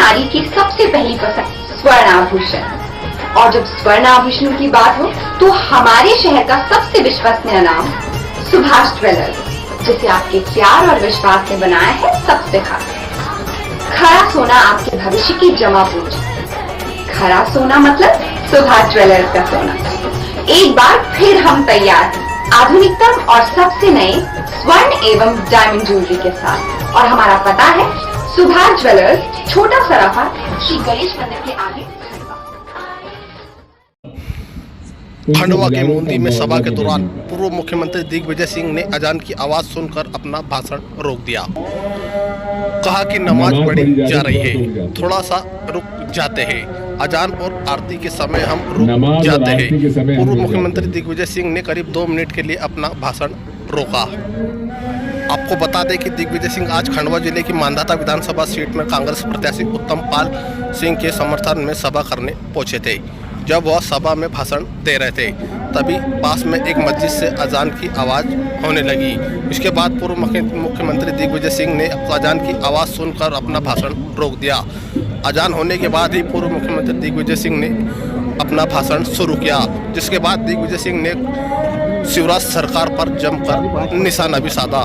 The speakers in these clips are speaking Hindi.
नारी की सबसे पहली पसंद स्वर्ण आभूषण। और जब स्वर्ण आभूषणों की बात हो तो हमारे शहर का सबसे विश्वसनीय नाम सुभाष ज्वेलर्स, जिसे आपके प्यार और विश्वास ने बनाया है सबसे खास। खरा सोना आपके भविष्य की जमा पूंजी। खरा सोना मतलब सुभाष ज्वेलर्स का सोना। एक बार फिर हम तैयार हैं आधुनिकतम और सबसे नए स्वर्ण एवं डायमंड ज्वेलरी के साथ। और हमारा पता है सुभाष ज्वेलर्स, छोटा सराफा, श्री गणेश मंदिर के आगे। खंडवा के मोंदी में सभा के दौरान पूर्व मुख्यमंत्री दिग्विजय सिंह ने अजान की आवाज सुनकर अपना भाषण रोक दिया। कहा कि नमाज पढ़ी जा रही है, थोड़ा सा रुक जाते हैं। अजान और आरती के समय हम रुक जाते हैं। पूर्व मुख्यमंत्री दिग्विजय सिंह ने करीब 2 मिनट के लिए अपना भाषण रोका। आपको बता दें कि दिग्विजय सिंह आज खंडवा जिले की मांधाता विधानसभा सीट में कांग्रेस प्रत्याशी उत्तम पाल सिंह के समर्थन में सभा करने पहुंचे थे। जब वह सभा में भाषण दे रहे थे तभी पास में एक मस्जिद से अजान की आवाज़ होने लगी। इसके बाद पूर्व मुख्यमंत्री दिग्विजय सिंह ने अजान की आवाज़ सुनकर अपना भाषण रोक दिया। अजान होने के बाद ही पूर्व मुख्यमंत्री दिग्विजय सिंह ने अपना भाषण शुरू किया, जिसके बाद दिग्विजय सिंह ने शिवराज सरकार पर जमकर निशाना भी साधा।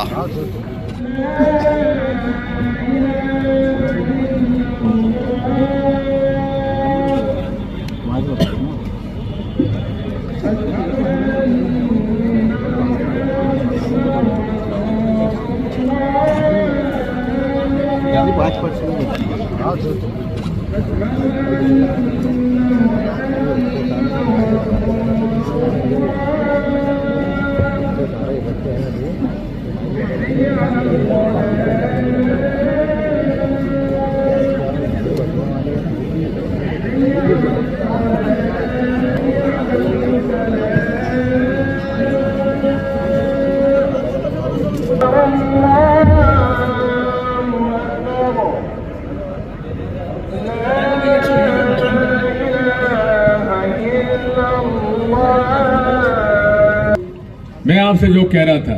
मैं आपसे जो कह रहा था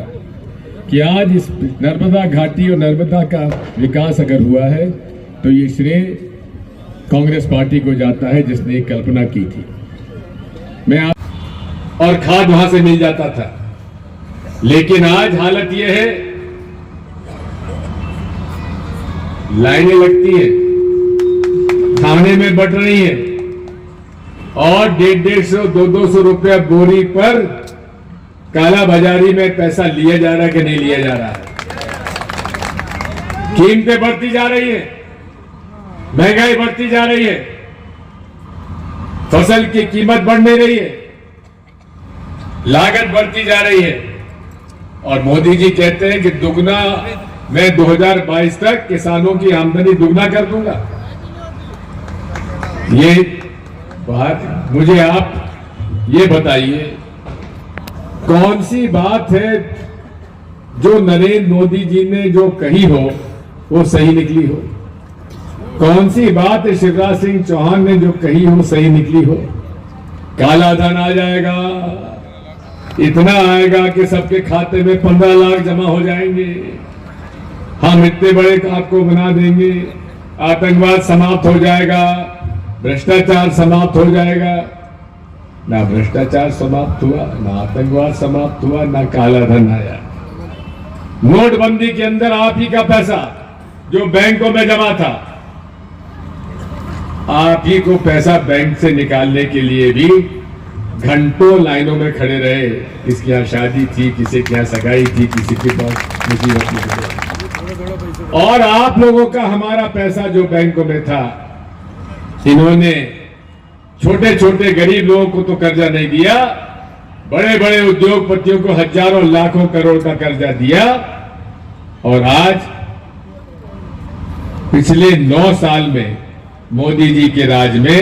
कि आज इस नर्मदा घाटी और नर्मदा का विकास अगर हुआ है तो ये श्रेय कांग्रेस पार्टी को जाता है, जिसने एक कल्पना की थी। और खाद वहां से मिल जाता था, लेकिन आज हालत ये है, लाइनें लगती हैं, थाने में बढ़ रही हैं और 150-150, 200 रुपया बोरी पर काला बाजारी में पैसा लिया जा रहा है कि नहीं लिया जा रहा है। कीमतें बढ़ती जा रही है, महंगाई बढ़ती जा रही है, फसल की कीमत बढ़ नहीं रही है, लागत बढ़ती जा रही है। और मोदी जी कहते हैं कि दुगना, मैं 2022 तक किसानों की आमदनी दुगना कर दूंगा। ये बात मुझे आप ये बताइए, कौन सी बात है जो नरेंद्र मोदी जी ने जो कही हो वो सही निकली हो? कौन सी बात शिवराज सिंह चौहान ने जो कही हो सही निकली हो? काला धन आ जाएगा, इतना आएगा कि सबके खाते में 15 लाख जमा हो जाएंगे, हम इतने बड़े आपको बना देंगे, आतंकवाद समाप्त हो जाएगा, भ्रष्टाचार समाप्त हो जाएगा। ना भ्रष्टाचार समाप्त हुआ, ना आतंकवाद समाप्त हुआ, ना काला धन आया। नोटबंदी के अंदर आप ही का पैसा जो बैंकों में जमा था, आप ही को पैसा बैंक से निकालने के लिए भी घंटों लाइनों में खड़े रहे। किसके यहाँ शादी थी, किसी के यहाँ सगाई थी, किसी के पास मुसीबत थी। और आप लोगों का हमारा पैसा जो बैंकों में था, इन्होंने छोटे छोटे गरीब लोगों को तो कर्जा नहीं दिया, बड़े बड़े उद्योगपतियों को हजारों लाखों करोड़ का कर्जा दिया। और आज पिछले 9 साल में मोदी जी के राज में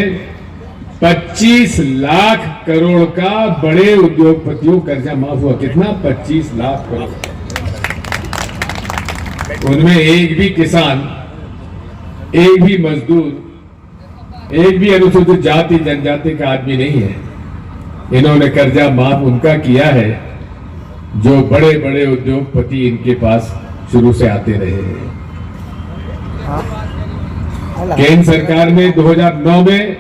25 लाख करोड़ का बड़े उद्योगपतियों कर्जा माफ हुआ। कितना? 25 लाख करोड़। उनमें एक भी किसान, एक भी मजदूर, एक भी अनुसूचित जाति जनजाति का आदमी नहीं है। इन्होंने कर्जा माफ उनका किया है जो बड़े बड़े उद्योगपति इनके पास शुरू से आते रहे हैं। केंद्र सरकार ने 2009 में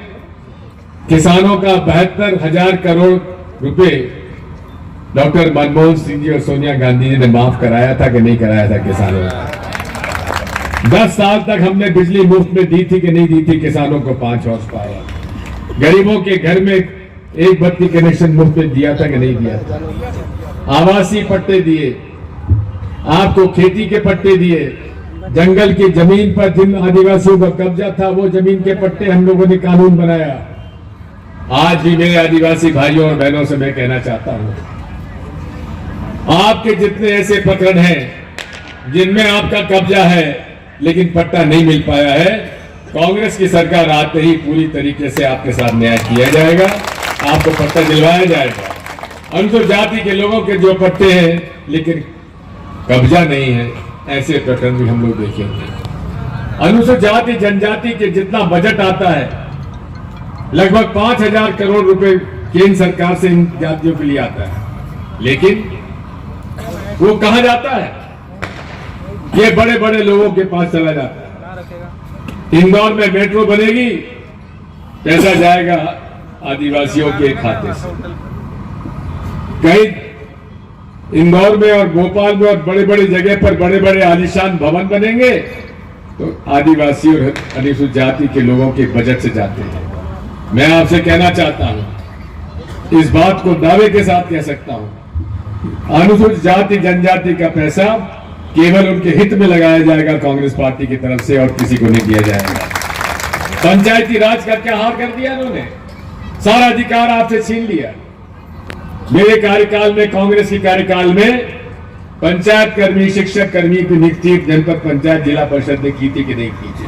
किसानों का 72,000 करोड़ रुपए डॉक्टर मनमोहन सिंह जी और सोनिया गांधी जी ने माफ कराया था कि नहीं कराया था किसानों को। 10 साल तक हमने बिजली मुफ्त में दी थी कि नहीं दी थी किसानों को 5 हॉर्स पावर। गरीबों के घर में एक बत्ती कनेक्शन मुफ्त में दिया था कि नहीं दिया था। आवासीय पट्टे दिए, आपको खेती के पट्टे दिए, जंगल की जमीन पर जिन आदिवासियों का कब्जा था वो जमीन के पट्टे हम लोगों ने कानून बनाया। आज भी मेरे आदिवासी भाइयों और बहनों से मैं कहना चाहता हूं, आपके जितने ऐसे प्रकरण हैं जिनमें आपका कब्जा है लेकिन पट्टा नहीं मिल पाया है, कांग्रेस की सरकार आते ही पूरी तरीके से आपके साथ न्याय किया जाएगा, आपको पट्टा दिलवाया जाएगा। अनुसूचित जाति के लोगों के जो पट्टे हैं लेकिन कब्जा नहीं है, ऐसे प्रकरण भी हम लोग देखेंगे। अनुसूचित जाति जनजाति के जितना बजट आता है, लगभग 5,000 करोड़ रुपए केंद्र सरकार से इन जातियों के लिए आता है, लेकिन वो कहां जाता है? ये बड़े बड़े लोगों के पास चला जाता है। इंदौर में मेट्रो बनेगी, पैसा जाएगा आदिवासियों के खाते से। कहीं इंदौर में और भोपाल में और बड़े बड़े जगह पर बड़े बड़े आलीशान भवन बनेंगे तो आदिवासी और अनुसूचित जाति के लोगों के बजट से जाते हैं। मैं आपसे कहना चाहता हूं, इस बात को दावे के साथ कह सकता हूं, अनुसूचित जाति जनजाति का पैसा केवल उनके हित में लगाया जाएगा कांग्रेस पार्टी की तरफ से और किसी को नहीं दिया जाएगा। पंचायती राज का क्या हाल कर दिया इन्होंने, सारा अधिकार आपसे छीन लिया। मेरे कार्यकाल में, कांग्रेस के कार्यकाल में पंचायत कर्मी, शिक्षक कर्मी की नियुक्ति जनपद पंचायत जिला परिषद ने की थी कि नहीं की थी,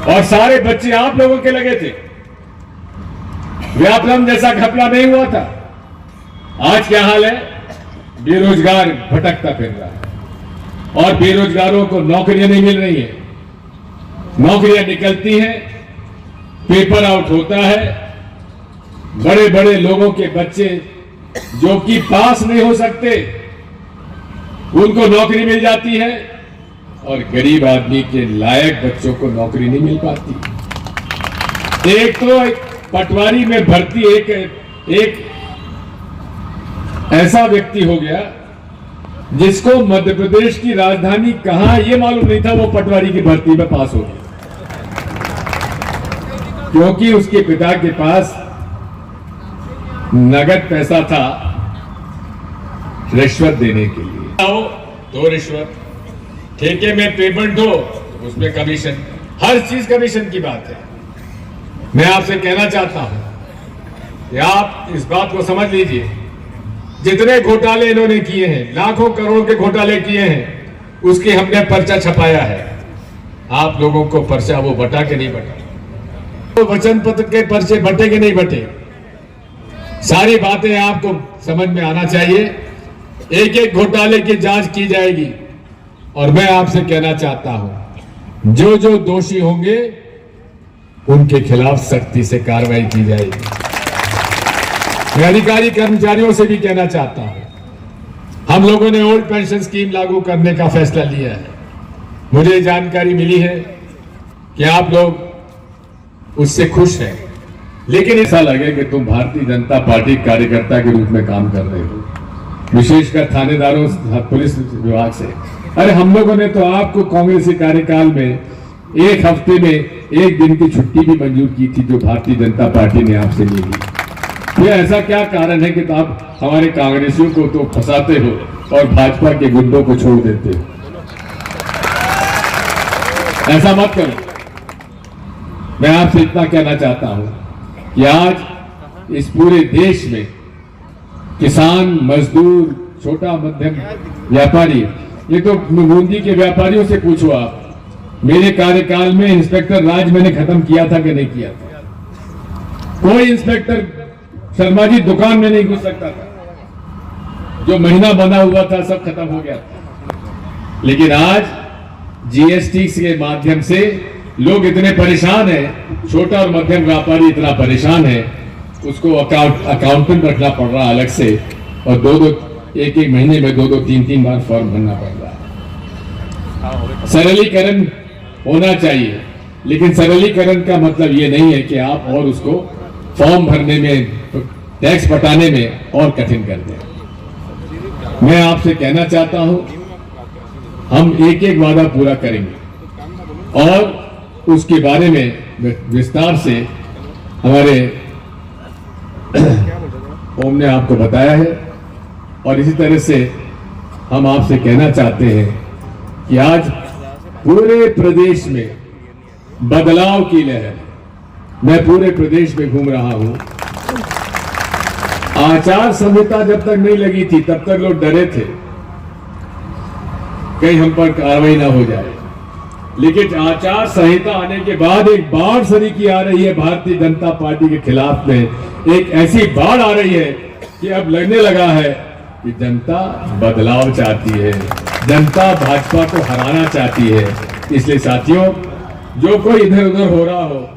और सारे बच्चे आप लोगों के लगे थे। व्यापलम जैसा घपला नहीं हुआ था। आज क्या हाल है? बेरोजगार भटकता फिर रहा है और बेरोजगारों को नौकरियां नहीं मिल रही है। नौकरियां निकलती हैं, पेपर आउट होता है, बड़े बड़े लोगों के बच्चे जो कि पास नहीं हो सकते उनको नौकरी मिल जाती है और गरीब आदमी के लायक बच्चों को नौकरी नहीं मिल पाती। एक तो पटवारी में भर्ती एक ऐसा व्यक्ति हो गया जिसको मध्य प्रदेश की राजधानी कहां ये मालूम नहीं था, वो पटवारी की भर्ती में पास हो गया क्योंकि उसके पिता के पास नगद पैसा था रिश्वत देने के लिए। आओ तो रिश्वत, ठेके में पेमेंट हो उसमें कमीशन, हर चीज कमीशन की बात है। मैं आपसे कहना चाहता हूं कि आप इस बात को समझ लीजिए, जितने घोटाले इन्होंने किए हैं, लाखों करोड़ के घोटाले किए हैं, उसके हमने पर्चा छपाया है। आप लोगों को पर्चा वो बटा के नहीं बटा, तो वचन पत्र के पर्चे बटे के नहीं बटे, सारी बातें आपको समझ में आना चाहिए। एक एक घोटाले की जांच की जाएगी और मैं आपसे कहना चाहता हूं, जो जो दोषी होंगे उनके खिलाफ सख्ती से कार्रवाई की जाएगी। मैं अधिकारी कर्मचारियों से भी कहना चाहता हूं, हम लोगों ने ओल्ड पेंशन स्कीम लागू करने का फैसला लिया है। मुझे जानकारी मिली है कि आप लोग उससे खुश हैं, लेकिन ऐसा लगे कि तुम भारतीय जनता पार्टी कार्यकर्ता के रूप में काम कर रहे हो, विशेषकर थानेदारों, पुलिस विभाग से। अरे हम लोगों ने तो आपको कांग्रेस के कार्यकाल में एक हफ्ते में एक दिन की छुट्टी भी मंजूर की थी, जो भारतीय जनता पार्टी ने आपसे ली थी। ये ऐसा क्या कारण है कि तो आप हमारे कांग्रेसियों को तो फंसाते हो और भाजपा के गुंडों को छोड़ देते हो? ऐसा मत करो। मैं आपसे इतना कहना चाहता हूं कि आज इस पूरे देश में किसान, मजदूर, छोटा मध्यम व्यापारी, ये तो बूंदी के व्यापारियों से पूछो आप, मेरे कार्यकाल में इंस्पेक्टर राज मैंने खत्म किया था कि नहीं किया था? कोई इंस्पेक्टर शर्मा जी दुकान में नहीं घुस सकता था, जो महीना बना हुआ था सब खत्म हो गया था। लेकिन आज जीएसटी के माध्यम से लोग इतने परेशान हैं, छोटा और मध्यम व्यापारी इतना परेशान है, उसको अकाउंटेंट रखना पड़ रहा अलग से, और एक महीने में दो 3 बार फॉर्म भरना पड़ रहा है। सरलीकरण होना चाहिए। लेकिन सरलीकरण का मतलब ये नहीं है कि आप और उसको फॉर्म भरने में, टैक्स पटाने में और कठिन कर दें। मैं आपसे कहना चाहता हूं, हम एक एक वादा पूरा करेंगे और उसके बारे में विस्तार से हमारे ओम ने आपको बताया है। और इसी तरह से हम आपसे कहना चाहते हैं कि आज पूरे प्रदेश में बदलाव की लहर, मैं पूरे प्रदेश में घूम रहा हूं। आचार संहिता जब तक नहीं लगी थी तब तक लोग डरे थे कहीं हम पर कार्रवाई ना हो जाए, लेकिन आचार संहिता आने के बाद एक बाढ़ सरीकी आ रही है भारतीय जनता पार्टी के खिलाफ में। एक ऐसी बाढ़ आ रही है कि अब लगने लगा है कि जनता बदलाव चाहती है, जनता भाजपा को हराना चाहती है। इसलिए साथियों, जो कोई इधर उधर हो रहा हो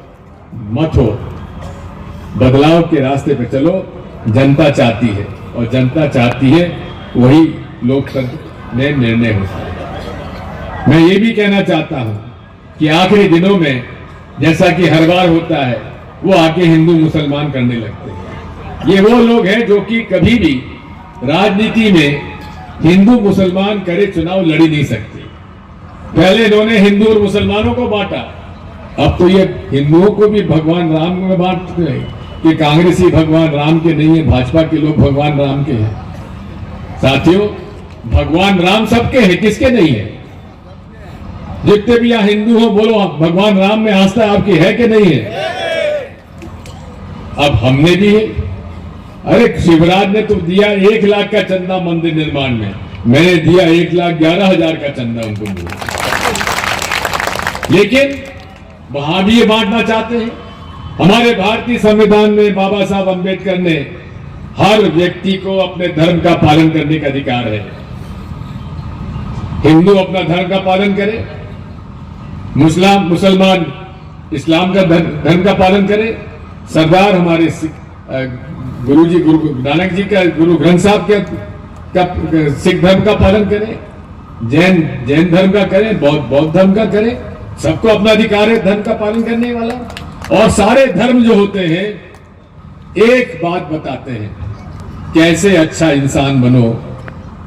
मत हो, बदलाव के रास्ते पे चलो। जनता चाहती है और जनता चाहती है वही लोकतंत्र में निर्णय होता है। मैं ये भी कहना चाहता हूं कि आखिरी दिनों में जैसा कि हर बार होता है, वो आके हिंदू मुसलमान करने लगते हैं। ये वो लोग हैं जो कि कभी भी राजनीति में हिंदू मुसलमान करे चुनाव लड़ी नहीं सकते। पहले इन्होंने हिंदू और मुसलमानों को बांटा, अब तो ये हिंदुओं को भी भगवान राम में बांटते हैं कि कांग्रेसी भगवान राम के नहीं है, भाजपा के लोग भगवान राम के हैं। साथियों, भगवान राम सबके हैं, किसके नहीं है? जितने भी यहाँ हिंदू हो बोलो भगवान राम में आस्था आपकी है कि नहीं है? अब हमने भी है। अरे शिवराज ने तो दिया 1 लाख का चंदा मंदिर निर्माण में, मैंने दिया 1,11,000 का चंदा उनको मिला। लेकिन वहां भी ये बांटना चाहते हैं। हमारे भारतीय संविधान में बाबा साहब अंबेडकर ने हर व्यक्ति को अपने धर्म का पालन करने का अधिकार है। हिंदू अपना धर्म का पालन करे, मुसलमान इस्लाम का धर्म का पालन करे, सरदार हमारे गुरु नानक जी का, गुरु ग्रंथ साहब का सिख धर्म का पालन करें, जैन धर्म का करें, बौद्ध धर्म का करें। सबको अपना अधिकार है धर्म का पालन करने वाला। और सारे धर्म जो होते हैं एक बात बताते हैं, कैसे अच्छा इंसान बनो,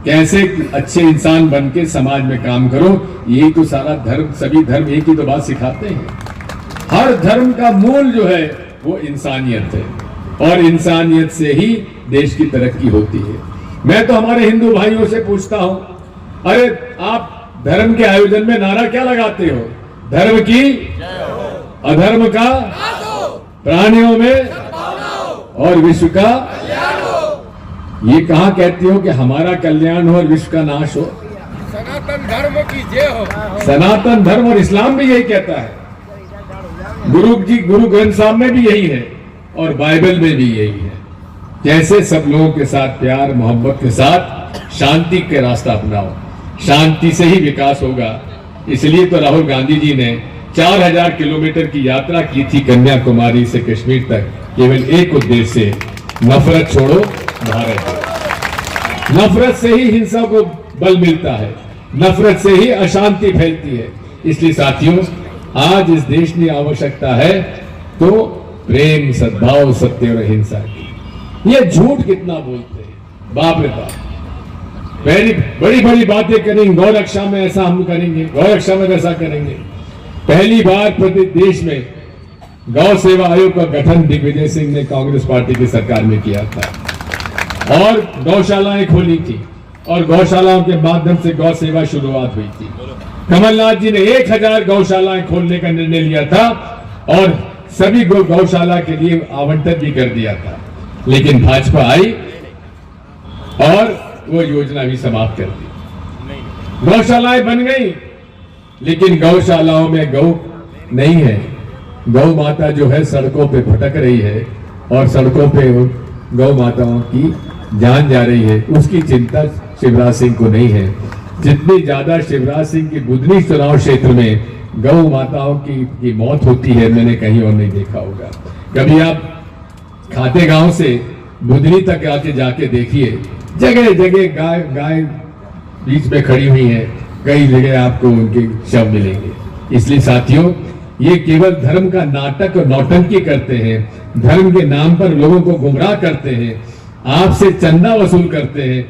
कैसे अच्छे इंसान बन के समाज में काम करो। यही तो सारा धर्म, सभी धर्म एक ही तो बात सिखाते हैं। हर धर्म का मूल जो है वो इंसानियत है और इंसानियत से ही देश की तरक्की होती है। मैं तो हमारे हिंदू भाइयों से पूछता हूं, अरे आप धर्म के आयोजन में नारा क्या लगाते हो? धर्म की, अधर्म का, प्राणियों में और विश्व का। ये कहां कहती हो कि हमारा कल्याण हो और विश्व का नाश हो? सनातन धर्म की जय हो। सनातन धर्म और इस्लाम भी यही कहता है। गुरु ग्रंथ साहब में भी यही है और बाइबल में भी यही है। कैसे सब लोगों के साथ प्यार मोहब्बत के साथ शांति के रास्ता अपनाओ, शांति से ही विकास होगा। इसलिए तो राहुल गांधी जी ने 4000 किलोमीटर की यात्रा की थी कन्याकुमारी से कश्मीर तक, केवल एक उद्देश्य से, नफरत छोड़ो भारत। नफरत से ही हिंसा को बल मिलता है, नफरत से ही अशांति फैलती है। इसलिए साथियों, आज इस देश की आवश्यकता है तो प्रेम, सद्भाव, सत्य और अहिंसा की। ये झूठ कितना बोलते हैं, बाप रे बाप। बड़ी बड़ी बातें करेंगे, गौ रक्षा में ऐसा हम करेंगे, गौ रक्षा में वैसा करेंगे। पहली बार प्रदेश देश में गौ सेवा आयोग का गठन दिग्विजय सिंह ने कांग्रेस पार्टी की सरकार में किया था और गौशालाएं खोली थी और गौशालाओं के माध्यम से गौ सेवा शुरुआत हुई थी। कमलनाथ जी ने 1000 गौशालाएं खोलने का निर्णय लिया था और सभी गौशाला के लिए आवंटन भी कर दिया था। लेकिन भाजपा आई और वो योजना भी समाप्त कर दी। गौशालाएं बन गई लेकिन गौशालाओं में गौ नहीं है। गौ माता जो है सड़कों पे भटक रही है और सड़कों पे गौ माताओं की जान जा रही है। उसकी चिंता शिवराज सिंह को नहीं है। जितनी ज्यादा शिवराज सिंह की बुधनी चुनाव क्षेत्र में गौ माताओं की मौत होती है, मैंने कहीं और नहीं देखा होगा। कभी आप खाते गांव से बुधनी तक आके जाके देखिए, जगह जगह गाय बीच में खड़ी हुई है, कई जगह आपको उनके शव मिलेंगे। इसलिए साथियों, ये केवल धर्म का नाटक और नौटंकी करते हैं, धर्म के नाम पर लोगों को गुमराह करते हैं, आपसे चंदा वसूल करते हैं,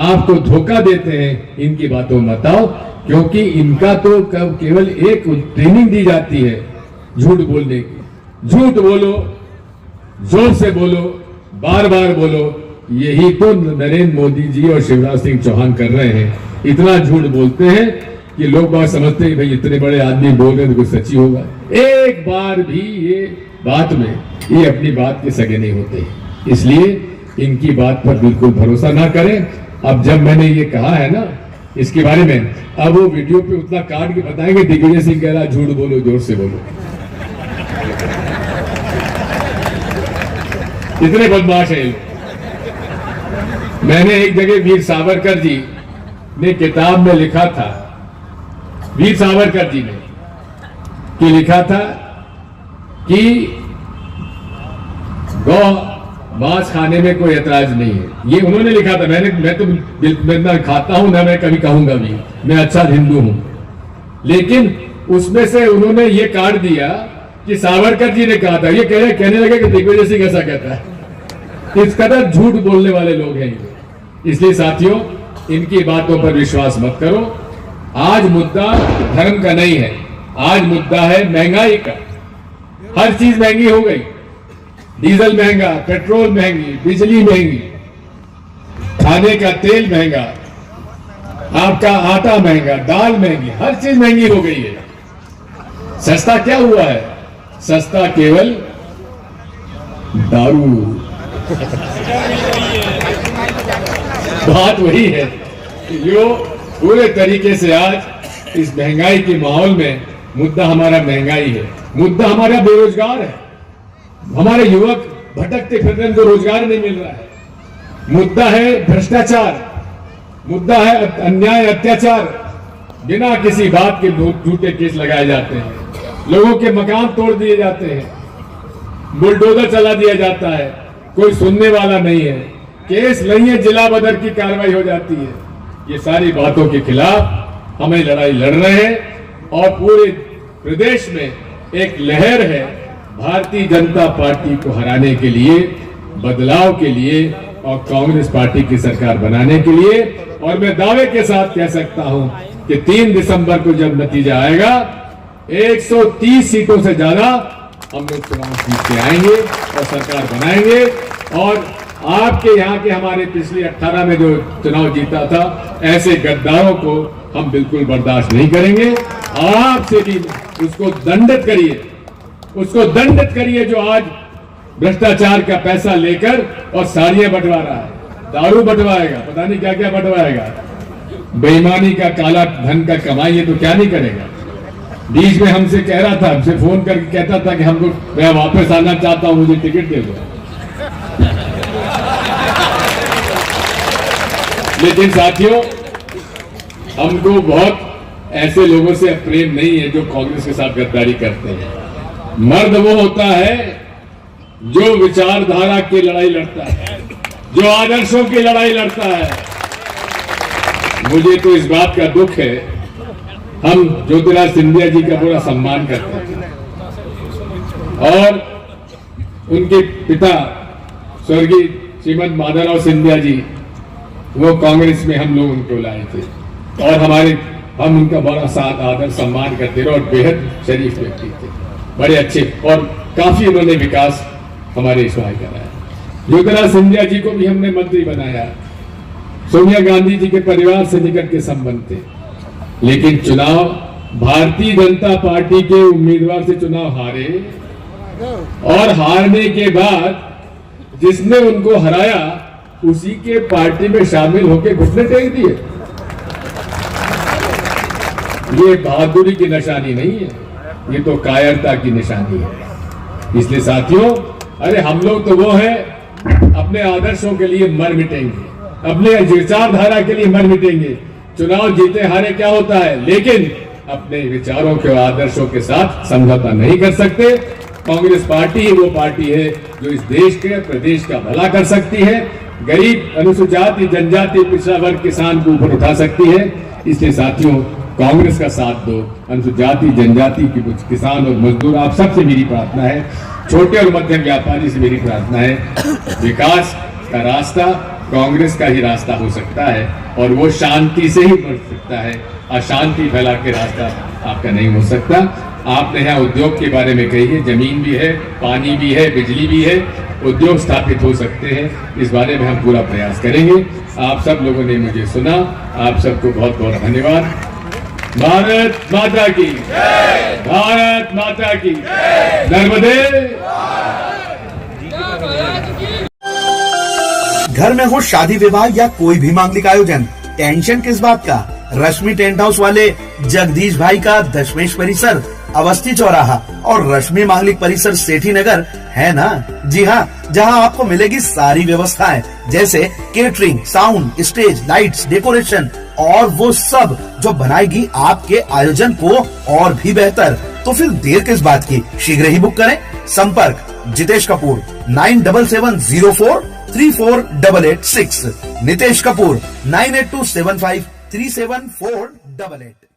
आपको धोखा देते हैं। इनकी बातों में मत आओ, क्योंकि इनका तो केवल एक ट्रेनिंग दी जाती है झूठ बोलने की। झूठ बोलो, जोर से बोलो, बार बार बोलो। यही तो नरेंद्र मोदी जी और शिवराज सिंह चौहान कर रहे हैं। इतना झूठ बोलते हैं कि लोग बात समझते हैं भाई इतने बड़े आदमी बोल रहे हैं तो कुछ सच्ची होगा। एक बार भी ये बात में ये अपनी बात के सगे नहीं होते, इसलिए इनकी बात पर बिल्कुल भरोसा ना करें। अब जब मैंने ये कहा है ना इसके बारे में, अब वो वीडियो पे उतना काट के बताएंगे दिग्विजय सिंह कह रहा झूठ बोलो, जोर से बोलो। इतने बदमाश है ये लोग। मैंने एक जगह वीर सावरकर जी ने किताब में लिखा था, वीर सावरकर जी ने कि लिखा था कि गौ मांस खाने में कोई ऐतराज नहीं है। ये उन्होंने लिखा था। मैं ना खाता हूं ना मैं कभी कहूंगा भी, मैं अच्छा हिंदू हूं। लेकिन उसमें से उन्होंने ये काट दिया कि सावरकर जी ने कहा था। ये कहने लगे कि दिग्विजय सिंह ऐसा कहता है। इस कदर झूठ बोलने वाले लोग हैं। इसलिए साथियों, इनकी बातों पर विश्वास मत करो। आज मुद्दा धर्म का नहीं है, आज मुद्दा है महंगाई का। हर चीज महंगी हो गई, डीजल महंगा, पेट्रोल महंगी, बिजली महंगी, खाने का तेल महंगा, आपका आटा महंगा, दाल महंगी, हर चीज महंगी हो गई है। सस्ता क्या हुआ है? सस्ता केवल दारू। बात वही है कि जो पूरे तरीके से आज इस महंगाई के माहौल में मुद्दा हमारा महंगाई है, मुद्दा हमारा बेरोजगार है। हमारे युवक भटकते फिरते उनको रोजगार नहीं मिल रहा है। मुद्दा है भ्रष्टाचार, मुद्दा है अन्याय अत्याचार। बिना किसी बात के झूठे केस लगाए जाते हैं, लोगों के मकान तोड़ दिए जाते हैं, बुलडोजर चला दिया जाता है, कोई सुनने वाला नहीं है, केस नहीं है, जिला बदर की कार्रवाई हो जाती है। ये सारी बातों के खिलाफ हमें लड़ाई लड़ रहे हैं और पूरे प्रदेश में एक लहर है भारतीय जनता पार्टी को हराने के लिए, बदलाव के लिए और कांग्रेस पार्टी की सरकार बनाने के लिए। और मैं दावे के साथ कह सकता हूं कि 3 दिसंबर को जब नतीजा आएगा 130 सीटों से ज्यादा हम लोग चुनाव जीत के आएंगे और सरकार बनाएंगे। और आपके यहाँ के हमारे पिछले 18 में जो चुनाव जीता था, ऐसे गद्दारों को हम बिल्कुल बर्दाश्त नहीं करेंगे। आपसे भी उसको दंडित करिए, उसको दंडित करिए जो आज भ्रष्टाचार का पैसा लेकर और साड़ियां बंटवा रहा है, दारू बंटवाएगा, पता नहीं क्या क्या बंटवाएगा, बेईमानी का काला धन का कमाई है तो क्या नहीं करेगा। बीच में हमसे कह रहा था, हमसे फोन करके कहता था कि हमको मैं वापस आना चाहता हूं, मुझे टिकट दे दो। लेकिन साथियों, हमको बहुत ऐसे लोगों से प्रेम नहीं है जो कांग्रेस के साथ गद्दारी करते हैं। मर्द वो होता है जो विचारधारा की लड़ाई लड़ता है, जो आदर्शों की लड़ाई लड़ता है। मुझे तो इस बात का दुख है, हम ज्योतिराज सिंधिया जी का पूरा सम्मान करते हैं और उनके पिता स्वर्गीय श्रीमद माधवराव सिंधिया जी, वो कांग्रेस में हम लोग उनको लाए थे और हम उनका बड़ा साथ आदर सम्मान करते रहे और बेहद शरीफ व्यक्ति थे, बड़े अच्छे, और काफी उन्होंने विकास हमारे इसमें कराया। ज्योतिराज सिंधिया जी को भी हमने मंत्री बनाया। सोनिया गांधी जी के परिवार से निकट के संबंध थे, लेकिन चुनाव भारतीय जनता पार्टी के उम्मीदवार से चुनाव हारे और हारने के बाद जिसने उनको हराया उसी के पार्टी में शामिल होकर घुटने टेक दिए। ये बहादुरी की निशानी नहीं है, ये तो कायरता की निशानी है। इसलिए साथियों, अरे हम लोग तो वो हैं अपने आदर्शों के लिए मर मिटेंगे, अपने विचारधारा के लिए मर मिटेंगे। चुनाव जीते हारे क्या होता है, लेकिन अपने विचारों के आदर्शों के साथ समझौता नहीं कर सकते। कांग्रेस पार्टी ही वो पार्टी है जो इस देश के प्रदेश का भला कर सकती है, गरीब अनुसूचित जाति जनजाति पिछड़ा वर्ग किसान को ऊपर उठा सकती है। इसलिए साथियों, कांग्रेस का साथ दो। अनुसूचित जाति जनजाति की कुछ किसान और मजदूर, आप सबसे मेरी प्रार्थना है, छोटे और मध्यम व्यापारी से मेरी प्रार्थना है, विकास का रास्ता कांग्रेस का ही रास्ता हो सकता है और वो शांति से ही बढ़ सकता है, अशांति फैला के रास्ता आपका नहीं हो सकता। आपने यहाँ उद्योग के बारे में कही है, जमीन भी है, पानी भी है, बिजली भी है, उद्योग स्थापित हो सकते हैं, इस बारे में हम पूरा प्रयास करेंगे। आप सब लोगों ने मुझे सुना, आप सबको बहुत बहुत धन्यवाद। भारत माता की जय, भारत माता की जय, नर्मदे। घर में हो शादी विवाह या कोई भी मांगलिक आयोजन, टेंशन किस बात का। रश्मि टेंट हाउस वाले जगदीश भाई का दशमेश परिसर, अवस्थी चौराहा और रश्मि मांगलिक परिसर सेठी नगर है ना। जी हाँ, जहाँ आपको मिलेगी सारी व्यवस्थाएं, जैसे catering, sound, stage, lights, decoration और वो सब जो बनाएगी आपके आयोजन को और भी बेहतर। तो फिर देर किस बात की, शीघ्र ही बुक करें। संपर्क जितेश कपूर 9770434886, नितेश कपूर 9827537488।